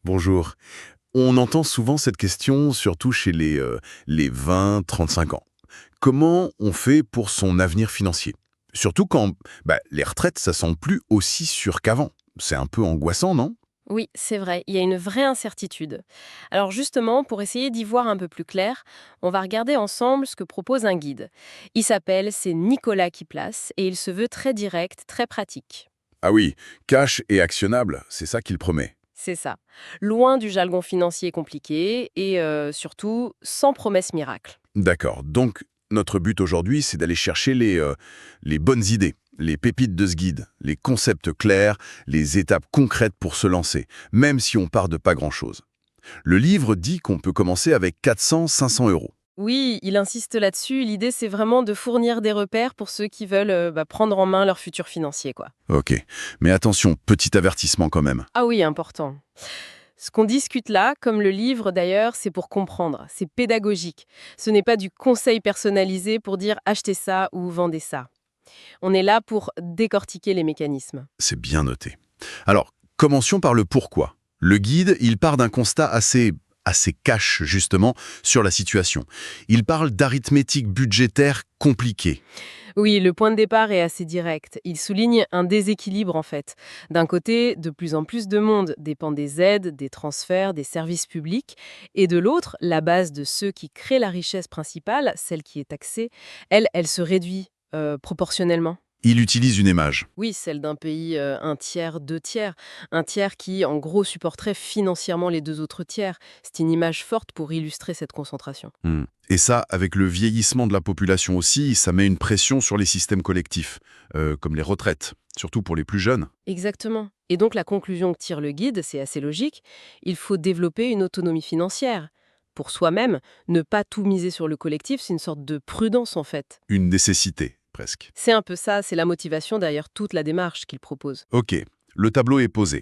Bonjour. On entend souvent cette question, surtout chez les 20-35 ans. Comment on fait pour son avenir financier? Surtout quand les retraites, ça semble plus aussi sûr qu'avant. C'est un peu angoissant, non? Oui, c'est vrai, il y a une vraie incertitude. Alors justement, pour essayer d'y voir un peu plus clair, on va regarder ensemble ce que propose un guide. Il s'appelle C'est Nicolas qui place et il se veut très direct, très pratique. Ah oui, cash et actionnable, c'est ça qu'il promet. C'est ça. Loin du jargon financier compliqué et surtout sans promesse miracle. D'accord. Donc, notre but aujourd'hui, c'est d'aller chercher les bonnes idées, les pépites de ce guide, les concepts clairs, les étapes concrètes pour se lancer, même si on part de pas grand-chose. Le livre dit qu'on peut commencer avec 400-500 euros. Oui, il insiste là-dessus. L'idée, c'est vraiment de fournir des repères pour ceux qui veulent prendre en main leur futur financier, quoi. Ok, mais attention, petit avertissement quand même. Ah oui, important. Ce qu'on discute là, comme le livre d'ailleurs, c'est pour comprendre, c'est pédagogique. Ce n'est pas du conseil personnalisé pour dire achetez ça ou vendez ça. On est là pour décortiquer les mécanismes. C'est bien noté. Alors, commencions par le pourquoi. Le guide, il part d'un constat assez cash, justement, sur la situation. Il parle d'arithmétique budgétaire compliquée. Oui, le point de départ est assez direct. Il souligne un déséquilibre en fait. D'un côté, de plus en plus de monde dépend des aides, des transferts, des services publics, et de l'autre, la base de ceux qui créent la richesse principale, celle qui est taxée, elle se réduit proportionnellement. Il utilise une image. Oui, celle d'un pays, un tiers, deux tiers. Un tiers qui, en gros, supporterait financièrement les deux autres tiers. C'est une image forte pour illustrer cette concentration. Et ça, avec le vieillissement de la population aussi, ça met une pression sur les systèmes collectifs, comme les retraites, surtout pour les plus jeunes. Exactement. Et donc la conclusion que tire le guide, c'est assez logique, il faut développer une autonomie financière. Pour soi-même, ne pas tout miser sur le collectif, c'est une sorte de prudence en fait. Une nécessité, presque. C'est un peu ça, c'est la motivation derrière toute la démarche qu'il propose. Ok, le tableau est posé.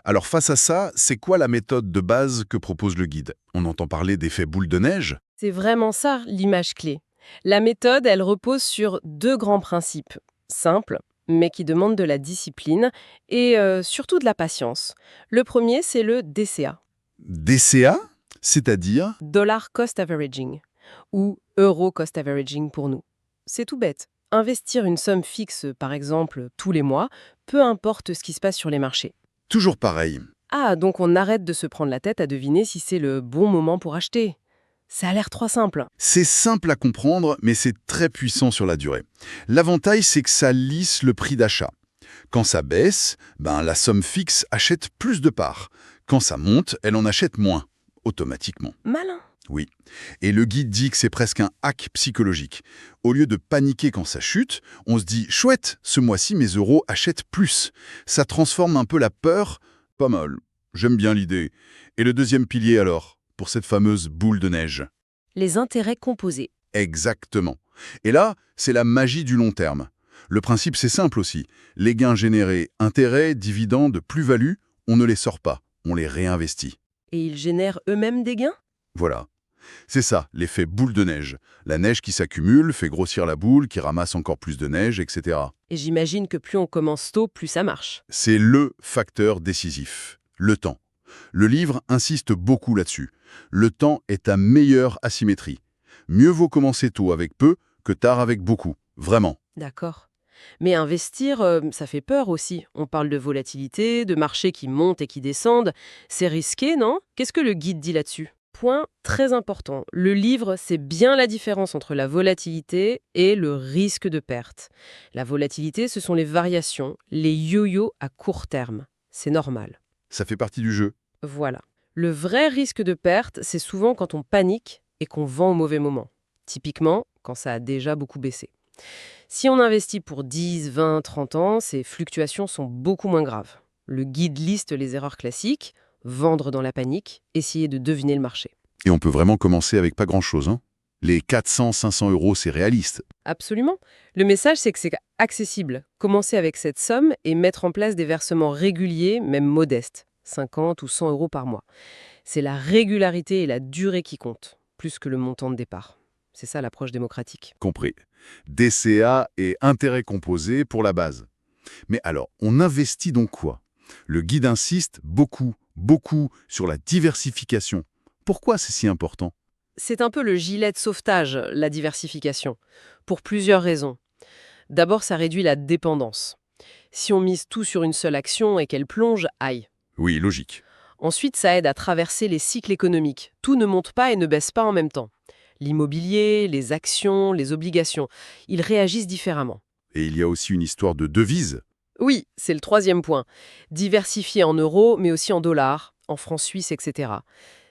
Alors face à ça, c'est quoi la méthode de base que propose le guide? On entend parler d'effet boule de neige? C'est vraiment ça l'image clé. La méthode, elle repose sur deux grands principes, simples, mais qui demandent de la discipline et surtout de la patience. Le premier, c'est le DCA, DCA? C'est-à-dire? Dollar Cost Averaging, ou Euro Cost Averaging pour nous. C'est tout bête. Investir une somme fixe, par exemple, tous les mois, peu importe ce qui se passe sur les marchés. Toujours pareil. Ah, donc on arrête de se prendre la tête à deviner si c'est le bon moment pour acheter. Ça a l'air trop simple. C'est simple à comprendre, mais c'est très puissant sur la durée. L'avantage, c'est que ça lisse le prix d'achat. Quand ça baisse, la somme fixe achète plus de parts. Quand ça monte, elle en achète moins, automatiquement. Malin. Oui. Et le guide dit que c'est presque un hack psychologique. Au lieu de paniquer quand ça chute, on se dit « Chouette, ce mois-ci, mes euros achètent plus ». Ça transforme un peu la peur. Pas mal. J'aime bien l'idée. Et le deuxième pilier alors, pour cette fameuse boule de neige? Les intérêts composés. Exactement. Et là, c'est la magie du long terme. Le principe, c'est simple aussi. Les gains générés, intérêts, dividendes, plus-value, on ne les sort pas, on les réinvestit. Et ils génèrent eux-mêmes des gains? Voilà. C'est ça, l'effet boule de neige. La neige qui s'accumule, fait grossir la boule, qui ramasse encore plus de neige, etc. Et j'imagine que plus on commence tôt, plus ça marche. C'est le facteur décisif. Le temps. Le livre insiste beaucoup là-dessus. Le temps est ta meilleure asymétrie. Mieux vaut commencer tôt avec peu que tard avec beaucoup. Vraiment. D'accord. Mais investir, ça fait peur aussi. On parle de volatilité, de marchés qui montent et qui descendent. C'est risqué, non? Qu'est-ce que le guide dit là-dessus? Point très important. Le livre, c'est bien la différence entre la volatilité et le risque de perte. La volatilité, ce sont les variations, les yo-yo à court terme. C'est normal. Ça fait partie du jeu. Voilà. Le vrai risque de perte, c'est souvent quand on panique et qu'on vend au mauvais moment. Typiquement, quand ça a déjà beaucoup baissé. Si on investit pour 10, 20, 30 ans, ces fluctuations sont beaucoup moins graves. Le guide liste les erreurs classiques, vendre dans la panique, essayer de deviner le marché. Et on peut vraiment commencer avec pas grand-chose, hein. Les 400-500 euros, c'est réaliste. Absolument. Le message, c'est que c'est accessible. Commencer avec cette somme et mettre en place des versements réguliers, même modestes, 50 ou 100 euros par mois. C'est la régularité et la durée qui comptent, plus que le montant de départ. C'est ça l'approche démocratique. Compris. DCA et intérêt composé pour la base. Mais alors, on investit donc quoi? Le guide insiste beaucoup, beaucoup sur la diversification. Pourquoi c'est si important? C'est un peu le gilet de sauvetage, la diversification, pour plusieurs raisons. D'abord, ça réduit la dépendance. Si on mise tout sur une seule action et qu'elle plonge, aïe. Oui, logique. Ensuite, ça aide à traverser les cycles économiques. Tout ne monte pas et ne baisse pas en même temps. L'immobilier, les actions, les obligations, ils réagissent différemment. Et il y a aussi une histoire de devise. Oui, c'est le troisième point. Diversifier en euros, mais aussi en dollars, en francs suisses, etc.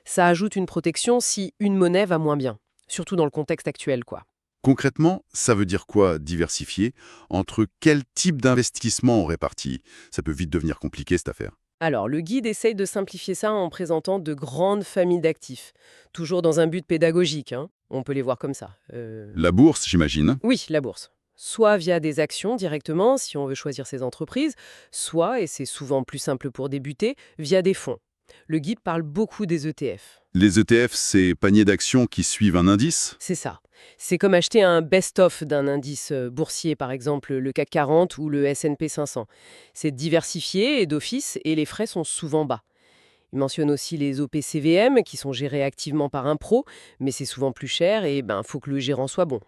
Ça ajoute une protection si une monnaie va moins bien. Surtout dans le contexte actuel, quoi. Concrètement, ça veut dire quoi, diversifier? Entre quel type d'investissement on répartit? Ça peut vite devenir compliqué, cette affaire. Alors, le guide essaye de simplifier ça en présentant de grandes familles d'actifs. Toujours dans un but pédagogique, hein. On peut les voir comme ça. La bourse, j'imagine. Oui, la bourse. Soit via des actions directement, si on veut choisir ses entreprises, soit, et c'est souvent plus simple pour débuter, via des fonds. Le guide parle beaucoup des ETF. Les ETF, c'est paniers d'actions qui suivent un indice? C'est ça. C'est comme acheter un best-of d'un indice boursier, par exemple le CAC 40 ou le S&P 500. C'est diversifié et d'office, et les frais sont souvent bas. Il mentionne aussi les OPCVM, qui sont gérés activement par un pro, mais c'est souvent plus cher et faut que le gérant soit bon.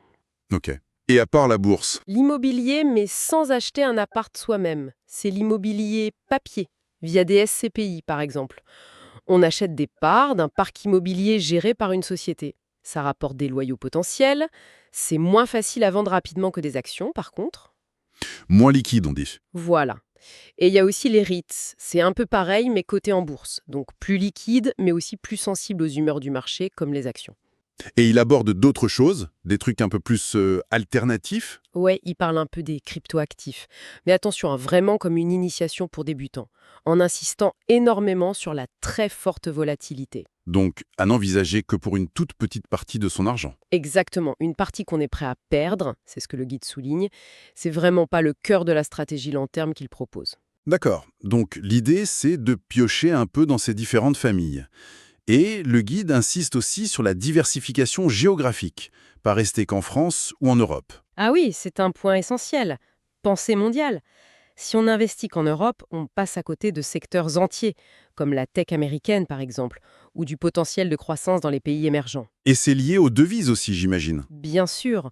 Ok. Et à part la bourse? L'immobilier, mais sans acheter un appart soi-même. C'est l'immobilier papier, via des SCPI par exemple. On achète des parts d'un parc immobilier géré par une société. Ça rapporte des loyaux potentiels. C'est moins facile à vendre rapidement que des actions, par contre. Moins liquide, on dit. Voilà. Et il y a aussi les REITs. C'est un peu pareil, mais coté en bourse. Donc plus liquide, mais aussi plus sensible aux humeurs du marché, comme les actions. Et il aborde d'autres choses, des trucs un peu plus alternatifs? Ouais, il parle un peu des cryptoactifs. Mais attention, hein, vraiment comme une initiation pour débutants, en insistant énormément sur la très forte volatilité. Donc, à n'envisager que pour une toute petite partie de son argent. Exactement, une partie qu'on est prêt à perdre, c'est ce que le guide souligne, c'est vraiment pas le cœur de la stratégie long terme qu'il propose. D'accord. Donc, l'idée, c'est de piocher un peu dans ces différentes familles. Et le guide insiste aussi sur la diversification géographique, pas rester qu'en France ou en Europe. Ah oui, c'est un point essentiel. Pensée mondiale. Si on n'investit qu'en Europe, on passe à côté de secteurs entiers, comme la tech américaine par exemple, ou du potentiel de croissance dans les pays émergents. Et c'est lié aux devises aussi, j'imagine. Bien sûr,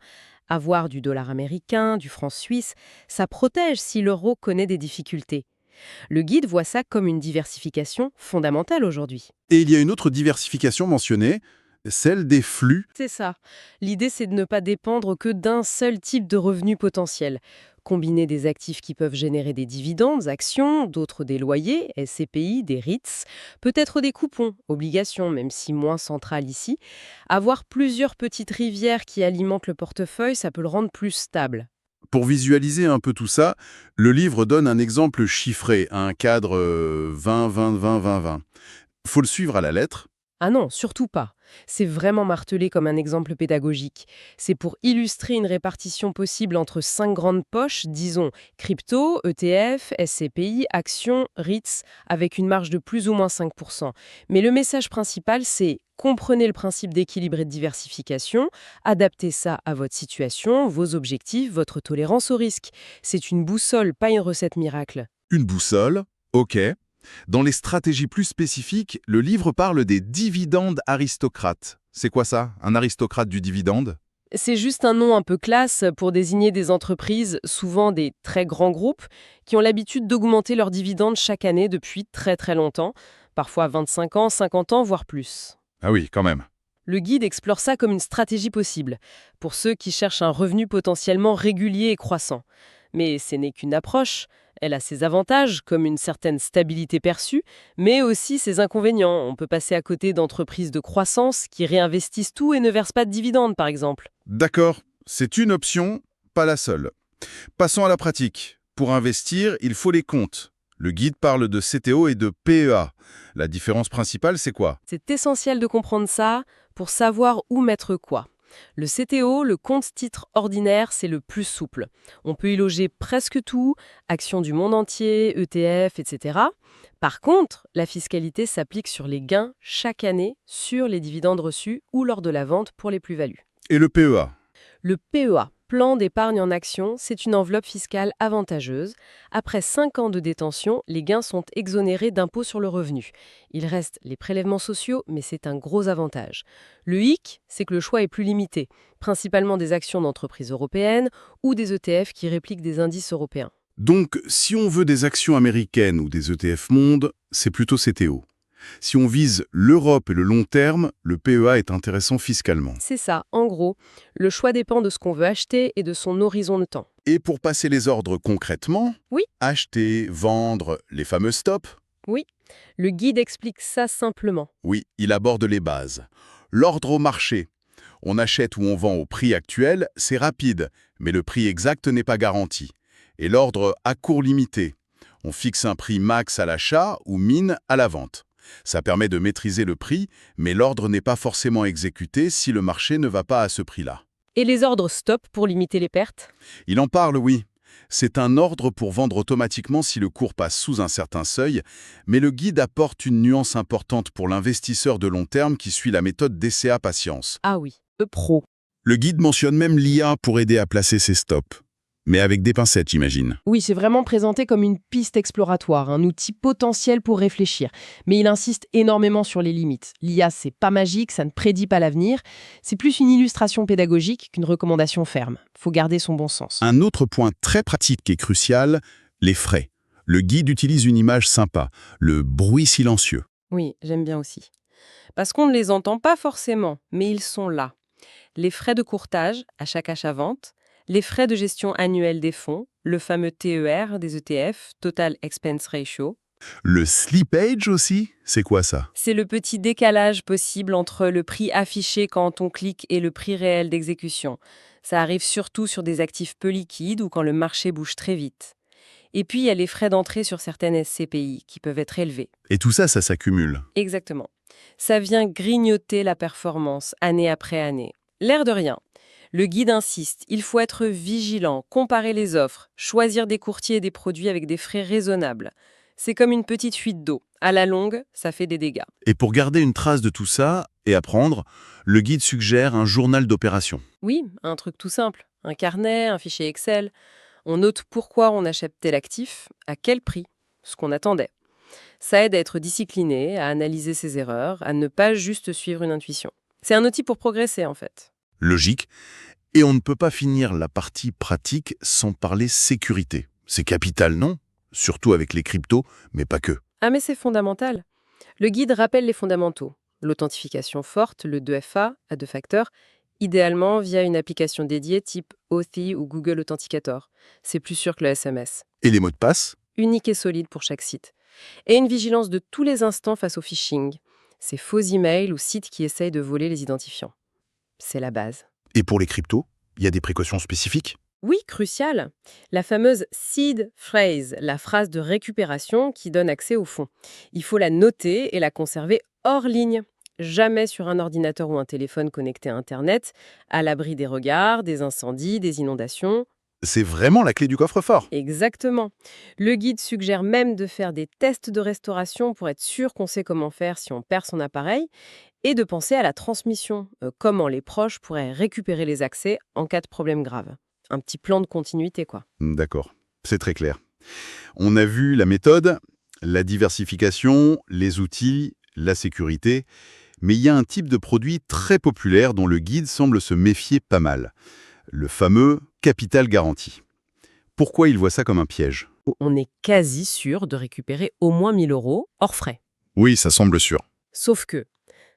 avoir du dollar américain, du franc suisse, ça protège si l'euro connaît des difficultés. Le guide voit ça comme une diversification fondamentale aujourd'hui. Et il y a une autre diversification mentionnée, celle des flux. C'est ça. L'idée, c'est de ne pas dépendre que d'un seul type de revenu potentiel. Combiner des actifs qui peuvent générer des dividendes, actions, d'autres des loyers, SCPI, des REITs, peut-être des coupons, obligations, même si moins centrales ici. Avoir plusieurs petites rivières qui alimentent le portefeuille, ça peut le rendre plus stable. Pour visualiser un peu tout ça, le livre donne un exemple chiffré, un cadre 20-20-20-20-20. Faut le suivre à la lettre. Ah non, surtout pas. C'est vraiment martelé comme un exemple pédagogique. C'est pour illustrer une répartition possible entre 5 grandes poches, disons crypto, ETF, SCPI, actions, REITs, avec une marge de plus ou moins 5%. Mais le message principal, c'est comprenez le principe d'équilibre et de diversification, adaptez ça à votre situation, vos objectifs, votre tolérance au risque. C'est une boussole, pas une recette miracle. Une boussole, ok. Dans les stratégies plus spécifiques, le livre parle des dividendes aristocrates. C'est quoi ça, un aristocrate du dividende? C'est juste un nom un peu classe pour désigner des entreprises, souvent des très grands groupes, qui ont l'habitude d'augmenter leurs dividendes chaque année depuis très très longtemps, parfois 25 ans, 50 ans, voire plus. Ah oui, quand même. Le guide explore ça comme une stratégie possible, pour ceux qui cherchent un revenu potentiellement régulier et croissant. Mais ce n'est qu'une approche. Elle a ses avantages, comme une certaine stabilité perçue, mais aussi ses inconvénients. On peut passer à côté d'entreprises de croissance qui réinvestissent tout et ne versent pas de dividendes, par exemple. D'accord, c'est une option, pas la seule. Passons à la pratique. Pour investir, il faut les comptes. Le guide parle de CTO et de PEA. La différence principale, c'est quoi? C'est essentiel de comprendre ça pour savoir où mettre quoi. Le CTO, le compte titre ordinaire, c'est le plus souple. On peut y loger presque tout, actions du monde entier, ETF, etc. Par contre, la fiscalité s'applique sur les gains chaque année, sur les dividendes reçus ou lors de la vente pour les plus-values. Et le PEA? Le PEA, plan d'épargne en action, c'est une enveloppe fiscale avantageuse. Après 5 ans de détention, les gains sont exonérés d'impôt sur le revenu. Il reste les prélèvements sociaux, mais c'est un gros avantage. Le hic, c'est que le choix est plus limité, principalement des actions d'entreprises européennes ou des ETF qui répliquent des indices européens. Donc, si on veut des actions américaines ou des ETF monde, c'est plutôt CTO. Si on vise l'Europe et le long terme, le PEA est intéressant fiscalement. C'est ça, en gros. Le choix dépend de ce qu'on veut acheter et de son horizon de temps. Et pour passer les ordres concrètement, Oui. acheter, vendre, les fameux stops, Oui, le guide explique ça simplement. oui, il aborde les bases. L'ordre au marché. On achète ou on vend au prix actuel, c'est rapide, mais le prix exact n'est pas garanti. Et l'ordre à court limité. On fixe un prix max à l'achat ou min à la vente. Ça permet de maîtriser le prix, mais l'ordre n'est pas forcément exécuté si le marché ne va pas à ce prix-là. Et les ordres stop pour limiter les pertes? Il en parle, oui. C'est un ordre pour vendre automatiquement si le cours passe sous un certain seuil, mais le guide apporte une nuance importante pour l'investisseur de long terme qui suit la méthode DCA Patience. Ah oui, pro. Le guide mentionne même l'IA pour aider à placer ses stops. Mais avec des pincettes, j'imagine. Oui, c'est vraiment présenté comme une piste exploratoire, un outil potentiel pour réfléchir. Mais il insiste énormément sur les limites. L'IA, c'est pas magique, ça ne prédit pas l'avenir. C'est plus une illustration pédagogique qu'une recommandation ferme. Faut garder son bon sens. Un autre point très pratique et crucial, les frais. Le guide utilise une image sympa, le bruit silencieux. Oui, j'aime bien aussi. Parce qu'on ne les entend pas forcément, mais ils sont là. Les frais de courtage à chaque achat-vente, les frais de gestion annuelle des fonds, le fameux TER des ETF, Total Expense Ratio. Le slippage aussi, c'est quoi ça? C'est le petit décalage possible entre le prix affiché quand on clique et le prix réel d'exécution. Ça arrive surtout sur des actifs peu liquides ou quand le marché bouge très vite. Et puis, il y a les frais d'entrée sur certaines SCPI qui peuvent être élevés. Et tout ça, ça s'accumule. Exactement. Ça vient grignoter la performance année après année. L'air de rien. Le guide insiste, il faut être vigilant, comparer les offres, choisir des courtiers et des produits avec des frais raisonnables. C'est comme une petite fuite d'eau. À la longue, ça fait des dégâts. Et pour garder une trace de tout ça et apprendre, le guide suggère un journal d'opération. Oui, un truc tout simple. Un carnet, un fichier Excel. On note pourquoi on achète tel actif, à quel prix, ce qu'on attendait. Ça aide à être discipliné, à analyser ses erreurs, à ne pas juste suivre une intuition. C'est un outil pour progresser, en fait. Logique. Et on ne peut pas finir la partie pratique sans parler sécurité. C'est capital, non? Surtout avec les cryptos, mais pas que. Ah mais c'est fondamental. Le guide rappelle les fondamentaux. L'authentification forte, le 2FA, à 2 facteurs, idéalement via une application dédiée type Authy ou Google Authenticator. C'est plus sûr que le SMS. Et les mots de passe? Unique et solide pour chaque site. Et une vigilance de tous les instants face au phishing. Ces faux emails ou sites qui essayent de voler les identifiants. C'est la base. Et pour les cryptos, il y a des précautions spécifiques? Oui, crucial. La fameuse seed phrase, la phrase de récupération qui donne accès au fonds. Il faut la noter et la conserver hors ligne. Jamais sur un ordinateur ou un téléphone connecté à Internet, à l'abri des regards, des incendies, des inondations. C'est vraiment la clé du coffre-fort. Exactement. Le guide suggère même de faire des tests de restauration pour être sûr qu'on sait comment faire si on perd son appareil et de penser à la transmission, comment les proches pourraient récupérer les accès en cas de problème grave. Un petit plan de continuité, quoi. D'accord, c'est très clair. On a vu la méthode, la diversification, les outils, la sécurité, mais il y a un type de produit très populaire dont le guide semble se méfier pas mal. Le fameux capital garanti. Pourquoi il voit ça comme un piège? On est quasi sûr de récupérer au moins 1 000 € hors frais. Oui, ça semble sûr. Sauf que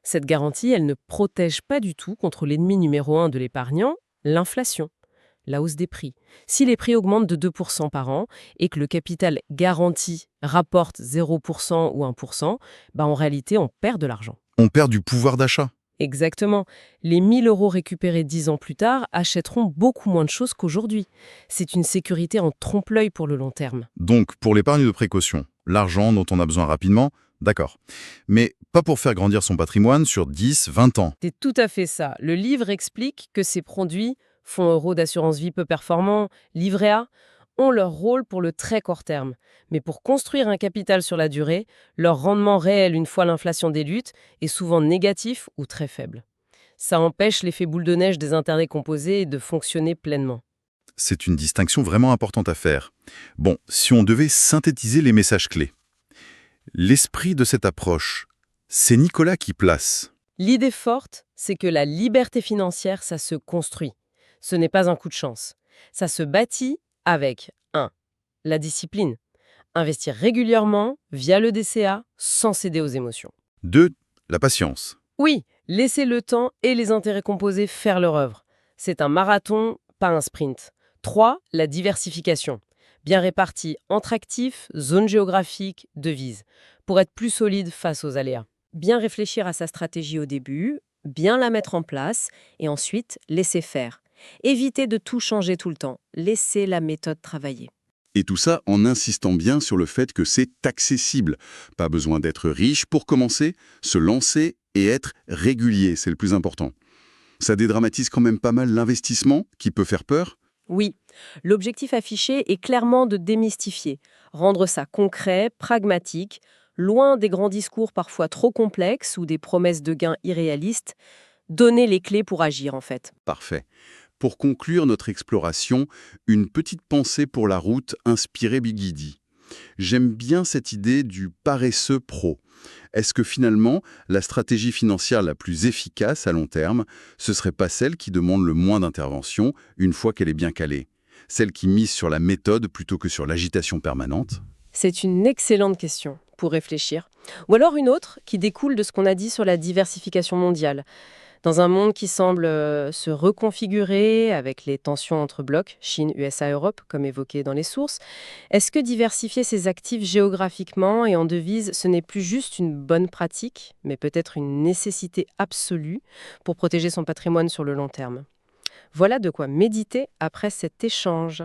cette garantie, elle ne protège pas du tout contre l'ennemi numéro 1 de l'épargnant, l'inflation, la hausse des prix. Si les prix augmentent de 2% par an et que le capital garanti rapporte 0% ou 1%, en réalité, on perd de l'argent. On perd du pouvoir d'achat. Exactement. Les 1 000 € récupérés 10 ans plus tard achèteront beaucoup moins de choses qu'aujourd'hui. C'est une sécurité en trompe-l'œil pour le long terme. Donc, pour l'épargne de précaution, l'argent dont on a besoin rapidement, d'accord. Mais pas pour faire grandir son patrimoine sur 10, 20 ans. C'est tout à fait ça. Le livre explique que ces produits, fonds euros d'assurance vie peu performants, livret A, ont leur rôle pour le très court terme. Mais pour construire un capital sur la durée, leur rendement réel une fois l'inflation délutte est souvent négatif ou très faible. Ça empêche l'effet boule de neige des intérêts composés de fonctionner pleinement. C'est une distinction vraiment importante à faire. Bon, si on devait synthétiser les messages clés. L'esprit de cette approche, c'est Nicolas qui place. L'idée forte, c'est que la liberté financière, ça se construit. Ce n'est pas un coup de chance. Ça se bâtit avec 1. La discipline. Investir régulièrement, via le DCA, sans céder aux émotions. 2. La patience. Oui, laisser le temps et les intérêts composés faire leur œuvre. C'est un marathon, pas un sprint. 3. La diversification. Bien répartie entre actifs, zones géographiques, devises, pour être plus solide face aux aléas. Bien réfléchir à sa stratégie au début, bien la mettre en place, et ensuite laisser faire. Éviter de tout changer tout le temps. Laisser la méthode travailler. Et tout ça en insistant bien sur le fait que c'est accessible. Pas besoin d'être riche pour commencer, se lancer et être régulier, c'est le plus important. Ça dédramatise quand même pas mal l'investissement, qui peut faire peur. Oui, l'objectif affiché est clairement de démystifier, rendre ça concret, pragmatique, loin des grands discours parfois trop complexes ou des promesses de gains irréalistes, donner les clés pour agir en fait. Parfait. Pour conclure notre exploration, une petite pensée pour la route inspirée Bigidi. J'aime bien cette idée du paresseux pro. Est-ce que finalement, la stratégie financière la plus efficace à long terme, ce serait pas celle qui demande le moins d'intervention une fois qu'elle est bien calée? Celle qui mise sur la méthode plutôt que sur l'agitation permanente? C'est une excellente question pour réfléchir. Ou alors une autre qui découle de ce qu'on a dit sur la diversification mondiale. Dans un monde qui semble se reconfigurer avec les tensions entre blocs, Chine, USA, Europe, comme évoqué dans les sources, est-ce que diversifier ses actifs géographiquement et en devises, ce n'est plus juste une bonne pratique, mais peut-être une nécessité absolue pour protéger son patrimoine sur le long terme? Voilà de quoi méditer après cet échange.